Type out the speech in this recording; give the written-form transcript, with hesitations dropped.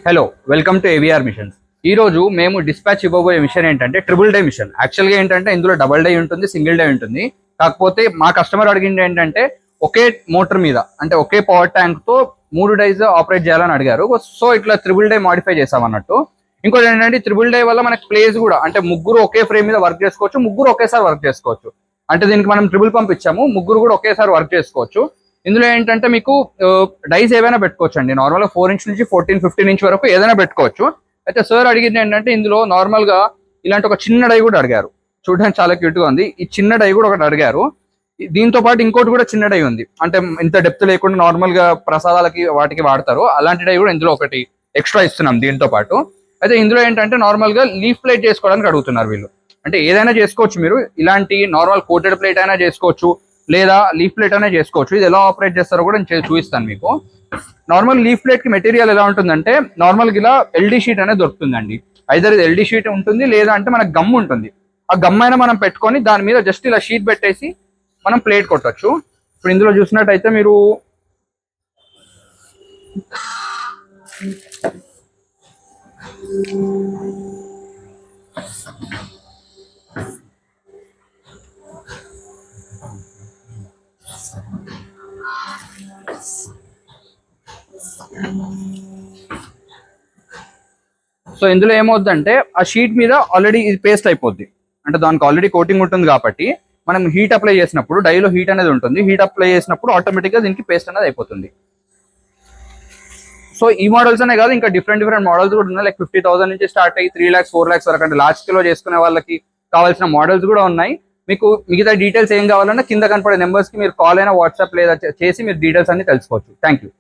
Hello, welcome to AVR machines. ఈ రోజు మేము డిస్పాచ్ ఇవ్వబోయే మిషన్ ఏంటంటే ట్రిపుల్ డై మిషన్. యాక్చువల్గా ఏంటంటే ఇందులో డబుల్ డై ఉంటుంది, సింగిల్ డై ఉంటుంది. కాకపోతే మా కస్టమర్ అడిగింది ఏంటంటే ఒకే మోటార్ మీద అంటే ఒకే పవర్ ట్యాంక్ తో 3 డైస్ ఆపరేట్ చేయాలని అడిగారు. సో ఇట్లా ట్రిపుల్ డై మాడిఫై చేసాం అన్నట్టు. ఇంకోటి ఏంటంటే ట్రిపుల్ డై వల్ల మనకి ప్లేస్ కూడా అంటే ముగ్గురు ఒకే ఫ్రేమ్ మీద వర్క్ చేసుకోవచ్చు, ముగ్గురు ఒకేసారి వర్క్ చేసుకోవచ్చు. అంటే దీనికి మనం ట్రిపుల్ పంప్ ఇచ్చాము, ముగ్గురు కూడా ఒకేసారి వర్క్ చేసుకోవచ్చు. ఇందులో ఏంటంటే మీకు డైస్ ఏవైనా పెట్టుకోవచ్చు అండి. నార్మల్గా 4 ఇంచ్ నుంచి 14-15 ఇంచ్ వరకు ఏదైనా పెట్టుకోవచ్చు. అయితే సార్ అడిగింది ఏంటంటే ఇందులో నార్మల్ గా ఇలాంటి ఒక చిన్న డై కూడా అడిగారు. చూడడానికి చాలా క్యూట్ గా ఉంది. ఈ చిన్న డై కూడా ఒకటి అడిగారు. దీంతో పాటు ఇంకోటి కూడా చిన్న డై ఉంది, అంటే ఇంత డెప్త్ లేకుండా నార్మల్ గా ప్రసాదాలకి వాటికి వాడతారు. అలాంటి డై కూడా ఇందులో ఒకటి ఎక్స్ట్రా ఇస్తున్నాం దీంతో పాటు. అయితే ఇందులో ఏంటంటే నార్మల్ గా లీఫ్ ప్లేట్ చేసుకోవడానికి అడుగుతున్నారు వీళ్ళు. అంటే ఏదైనా చేసుకోవచ్చు మీరు, ఇలాంటి నార్మల్ కోటెడ్ ప్లేట్ అయినా చేసుకోవచ్చు, లేదా లీఫ్ ప్లేట్ అనే చేసుకోవచ్చు. ఇది ఎలా ఆపరేట్ చేస్తారో కూడా నేను చూపిస్తాను మీకు. నార్మల్ లీఫ్ ప్లేట్ కి మెటీరియల్ ఎలా ఉంటుందంటే నార్మల్ గా ఇలా ఎల్డీ షీట్ అనేది దొరుకుతుందండి. ఐదర్ ఇది ఎల్డీ షీట్ ఉంటుంది, లేదా అంటే మనకు గమ్ ఉంటుంది. ఆ గమ్ అయినా మనం పెట్టుకొని దాని మీద జస్ట్ ఇలా షీట్ పెట్టేసి మనం ప్లేట్ కొట్టచ్చు. ఇప్పుడు ఇందులో చూసినట్టయితే మీరు సో ఇందులో ఏమవుద్దంటే ఆ షీట్ మీద ఆల్రెడీ ఇది పేస్ట్ అయిపోద్ది. అంటే దానికి ఆల్రెడీ కోటింగ్ ఉంటుంది కాబట్టి మనం హీట్ అప్లై చేసినప్పుడు డైలో హీట్ అనేది ఉంటుంది. హీట్ అప్లై చేసినప్పుడు ఆటోమేటిక్గా దీనికి పేస్ట్ అనేది అయిపోతుంది. సో ఈ మోడల్స్ అనే కాదు, ఇంకా డిఫరెంట్ మోడల్స్ కూడా ఉన్నాయి. లైక్ 50,000 నుంచి స్టార్ట్ అయ్యి 3 lakhs 4 lakhs వరకు అంటే లార్జ్ స్కేల్లో చేసుకునే వాళ్ళకి కావాల్సిన మోడల్స్ కూడా ఉన్నాయి. మీకు మిగతా డీటెయిల్స్ ఏం కావాలన్నా కింద కనపడే నెంబర్స్కి మీరు కాల్ అయినా వాట్సాప్ లేదా చేసి మీరు డీటెయిల్స్ అన్ని తెలుసుకోవచ్చు. Thank you.